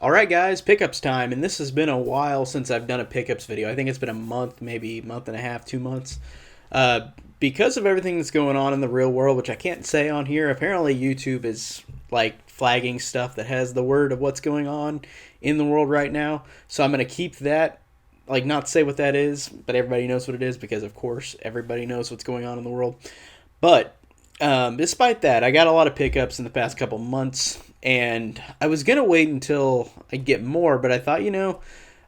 Alright guys, pickups time, and this has been a while since I've done a pickups video. I think it's been a month, maybe a month and a half, 2 months. Because of everything that's going on in the real world, which I can't say on here, apparently YouTube is like flagging stuff that has the word of what's going on in the world right now. So I'm going to keep that, like not say what that is, but everybody knows what it is because of course everybody knows what's going on in the world. But despite that, I got a lot of pickups in the past couple months, and I was gonna wait until I get more, but I thought,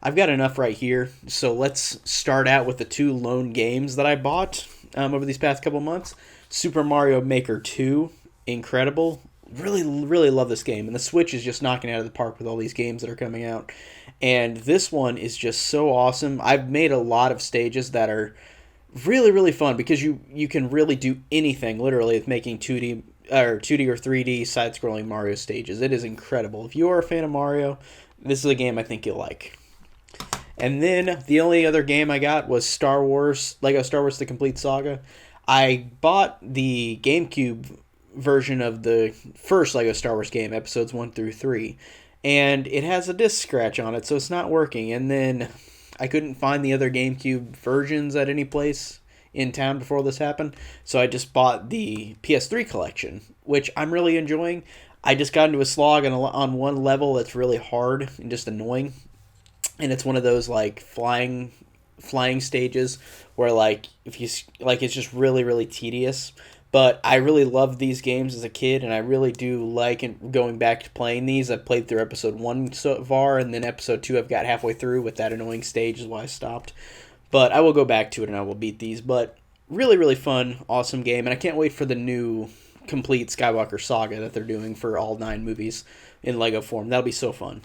I've got enough right here. So let's start out with the two lone games that I bought over these past couple months. Super Mario Maker 2, incredible. Really, really love this game, and the Switch is just knocking it out of the park with all these games that are coming out. And this one is just so awesome. I've made a lot of stages that are really really fun because you can really do anything literally with making 2D or 3D side scrolling Mario stages. It is incredible. If you are a fan of Mario, this is a game I think you'll like. And then the only other game I got was Lego Star Wars The Complete Saga. I bought the GameCube version of the first Lego Star Wars game, episodes 1 through 3, and it has a disc scratch on it, so it's not working. And then I couldn't find the other GameCube versions at any place in town before this happened, so I just bought the PS3 collection, which I'm really enjoying. I just got into a slog on one level that's really hard and just annoying, and it's one of those like flying stages where like if you like it's just really really tedious. But I really loved these games as a kid, and I really do like going back to playing these. I've played through episode 1 so far, and then episode 2 I've got halfway through with that annoying stage is why I stopped. But I will go back to it and I will beat these. But really, really fun, awesome game, and I can't wait for the new complete Skywalker saga that they're doing for all 9 movies in Lego form. That'll be so fun.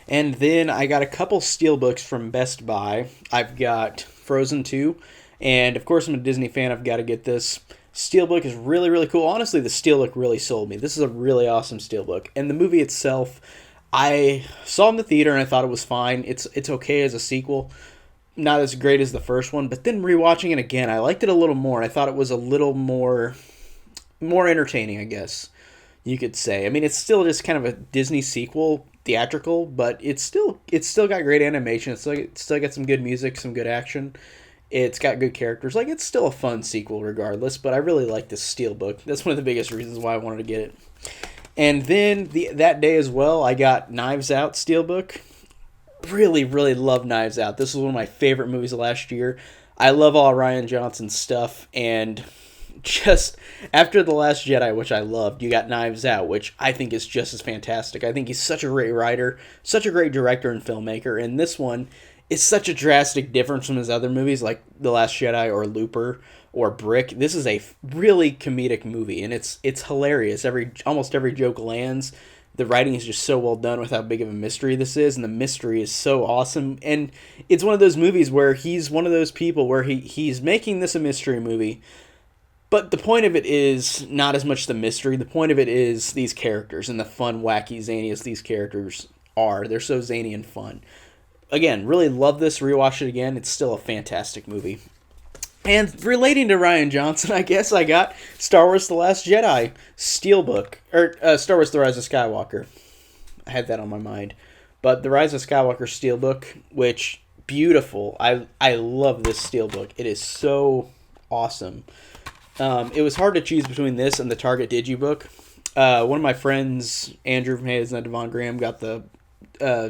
And then I got a couple steelbooks from Best Buy. I've got Frozen 2, and of course I'm a Disney fan. I've got to get this. Steelbook is really, really cool. Honestly, the steelbook really sold me. This is a really awesome steelbook. And the movie itself, I saw in the theater and I thought it was fine. It's okay as a sequel. Not as great as the first one, but then rewatching it again, I liked it a little more. I thought it was a little more entertaining, I guess you could say. I mean, it's still just kind of a Disney sequel, theatrical, but it's still got great animation. It's still got some good music, some good action. It's got good characters. Like, it's still a fun sequel regardless, but I really like this steelbook. That's one of the biggest reasons why I wanted to get it. And then that day as well, I got Knives Out steelbook. Really, really love Knives Out. This was one of my favorite movies of last year. I love all Rian Johnson's stuff, and just after The Last Jedi, which I loved, you got Knives Out, which I think is just as fantastic. I think he's such a great writer, such a great director and filmmaker, and this one is such a drastic difference from his other movies like The Last Jedi or Looper or Brick. This is a really comedic movie, and it's hilarious. Almost every joke lands. The writing is just so well done with how big of a mystery this is, and the mystery is so awesome. And it's one of those movies where he's one of those people where he's making this a mystery movie, but the point of it is not as much the mystery. The point of it is these characters and the fun, wacky, zany as these characters are. They're so zany and fun. Again, really love this. Rewatch it again. It's still a fantastic movie. And relating to Rian Johnson, I guess I got Star Wars The Last Jedi Steelbook, or Star Wars The Rise of Skywalker. I had that on my mind. But The Rise of Skywalker Steelbook, which, beautiful. I love this Steelbook. It is so awesome. It was hard to choose between this and the Target Digibook. One of my friends, Andrew from Hayes and Devon Graham, got the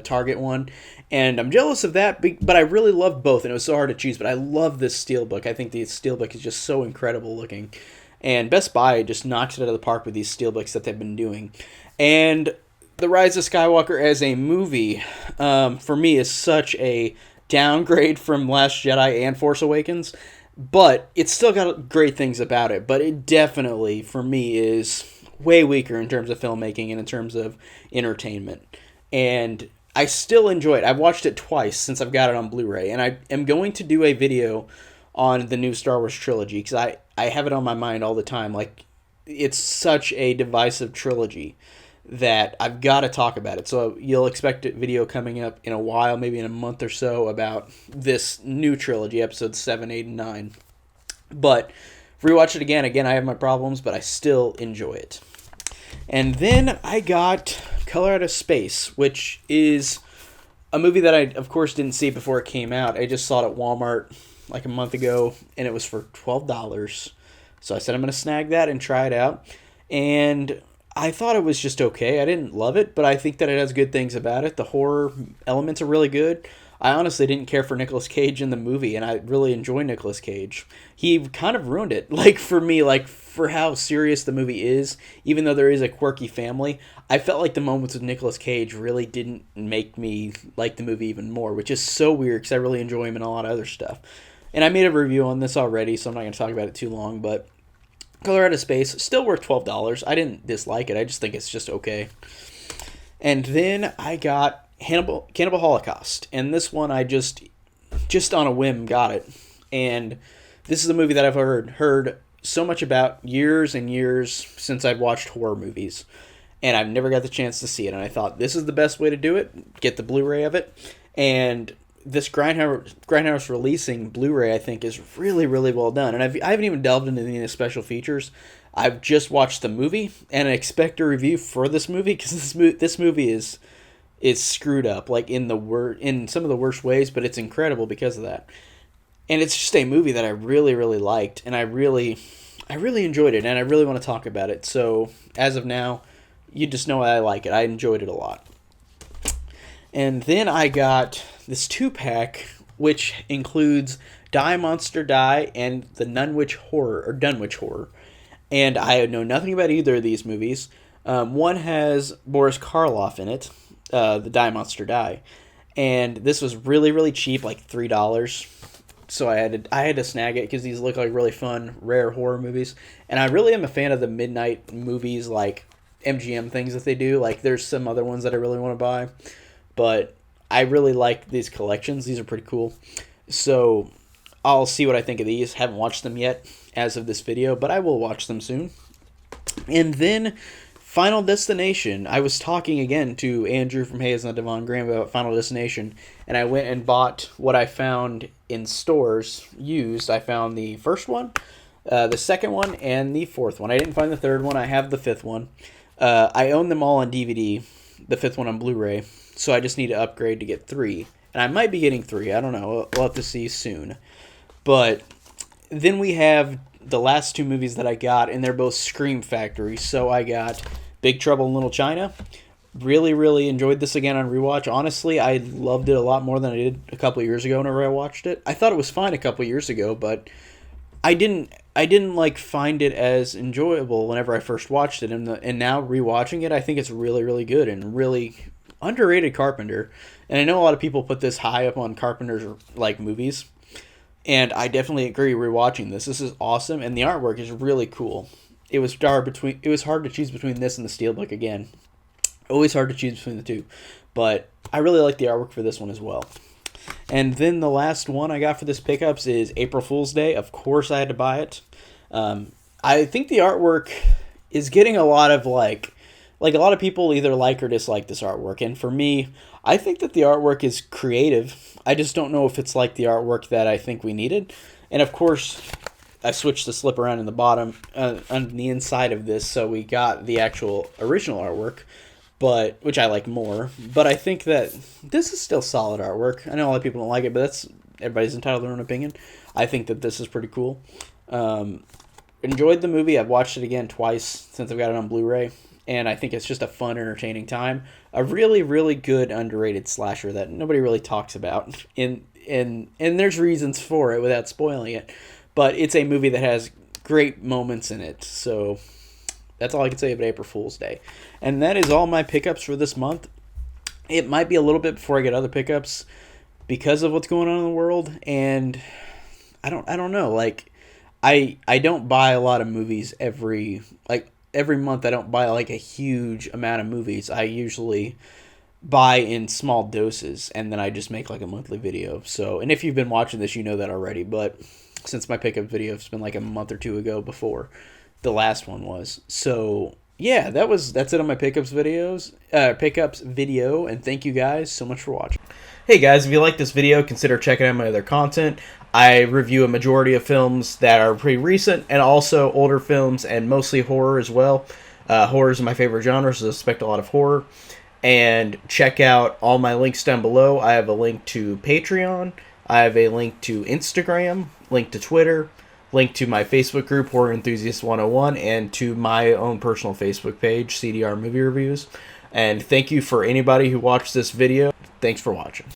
Target one, and I'm jealous of that, but I really love both, and it was so hard to choose, but I love this steelbook. I think the steelbook is just so incredible looking, and Best Buy just knocks it out of the park with these steelbooks that they've been doing. And The Rise of Skywalker as a movie, for me, is such a downgrade from Last Jedi and Force Awakens, but it's still got great things about it, but it definitely, for me, is way weaker in terms of filmmaking and in terms of entertainment. And I still enjoy it. I've watched it twice since I've got it on Blu-ray, and I am going to do a video on the new Star Wars trilogy because I have it on my mind all the time. Like, it's such a divisive trilogy that I've got to talk about it. So you'll expect a video coming up in a while, maybe in a month or so, about this new trilogy, episodes 7, 8, and 9. But rewatch it again. Again, I have my problems, but I still enjoy it. And then I got Color Out of Space, which is a movie that I, of course, didn't see before it came out. I just saw it at Walmart like a month ago, and it was for $12. So I said I'm going to snag that and try it out. And I thought it was just okay. I didn't love it, but I think that it has good things about it. The horror elements are really good. I honestly didn't care for Nicolas Cage in the movie, and I really enjoy Nicolas Cage. He kind of ruined it, like, for me, like, for how serious the movie is, even though there is a quirky family. I felt like the moments with Nicolas Cage really didn't make me like the movie even more, which is so weird, because I really enjoy him in a lot of other stuff. And I made a review on this already, so I'm not going to talk about it too long, but Color Out of Space, still worth $12. I didn't dislike it, I just think it's just okay. And then I got Cannibal Holocaust, and this one I just on a whim got it. And this is a movie that I've heard so much about years and years since I've watched horror movies, and I've never got the chance to see it. And I thought this is the best way to do it, get the Blu-ray of it. And this Grindhouse releasing Blu-ray, I think, is really, really well done. And I haven't even delved into any of the special features. I've just watched the movie, and I expect a review for this movie, because this movie is screwed up, like, in some of the worst ways, but it's incredible because of that. And it's just a movie that I really, really liked, and I really enjoyed it, and I really want to talk about it. So as of now, you just know I like it. I enjoyed it a lot. And then I got this 2-pack, which includes Die Monster Die and the Dunwich Horror. And I know nothing about either of these movies. One has Boris Karloff in it, the Die Monster Die, and this was really, really cheap, like $3. So I had to snag it because these look like really fun, rare horror movies, and I really am a fan of the midnight movies, like MGM things that they do. Like, there's some other ones that I really want to buy, but I really like these collections. These are pretty cool. So I'll see what I think of these. Haven't watched them yet as of this video, but I will watch them soon. And then Final Destination. I was talking again to Andrew from Hayes and Devon Graham about Final Destination, and I went and bought what I found in stores used. I found the first one, the second one, and the fourth one. I didn't find the third one. I have the fifth one. I own them all on DVD, the fifth one on Blu-ray, so I just need to upgrade to get 3. And I might be getting 3. I don't know. We'll have to see soon. But then we have the last 2 movies that I got, and they're both Scream Factory. So I got Big Trouble in Little China. Really, really enjoyed this again on rewatch. Honestly, I loved it a lot more than I did a couple years ago whenever I watched it. I thought it was fine a couple years ago, but I didn't like find it as enjoyable whenever I first watched it. And now rewatching it, I think it's really, really good and really underrated Carpenter. And I know a lot of people put this high up on Carpenter's like movies, and I definitely agree. Rewatching this is awesome, and the artwork is really cool. It was hard to choose between this and the Steelbook again. Always hard to choose between the two, but I really like the artwork for this one as well. And then the last one I got for this pickups is April Fool's Day. Of course, I had to buy it. I think the artwork is getting a lot of like a lot of people either like or dislike this artwork, and for me, I think that the artwork is creative. I just don't know if it's like the artwork that I think we needed. And of course, I switched the slip around in the bottom, on the inside of this, so we got the actual original artwork, but which I like more. But I think that this is still solid artwork. I know a lot of people don't like it, but everybody's entitled to their own opinion. I think that this is pretty cool. Enjoyed the movie. I've watched it again twice since I've got it on Blu-ray, and I think it's just a fun, entertaining time. A really, really good, underrated slasher that nobody really talks about, and there's reasons for it without spoiling it. But it's a movie that has great moments in it. So that's all I can say about April Fool's Day. And that is all my pickups for this month. It might be a little bit before I get other pickups because of what's going on in the world. And I don't know. Like, I don't buy a lot of movies every month. I don't buy like a huge amount of movies. I usually buy in small doses, and then I just make like a monthly video. So, and if you've been watching this, you know that already. But since my pickup video has been like a month or 2 ago before the last one was. So yeah, that's it on my pickups video, and thank you guys so much for watching. Hey guys, if you like this video, consider checking out my other content. I review a majority of films that are pretty recent, and also older films, and mostly horror as well. Horror is my favorite genre, so I expect a lot of horror. And check out all my links down below. I have a link to Patreon. I have a link to Instagram, link to Twitter, link to my Facebook group, Horror Enthusiast 101, and to my own personal Facebook page, CDR Movie Reviews. And thank you for anybody who watched this video. Thanks for watching.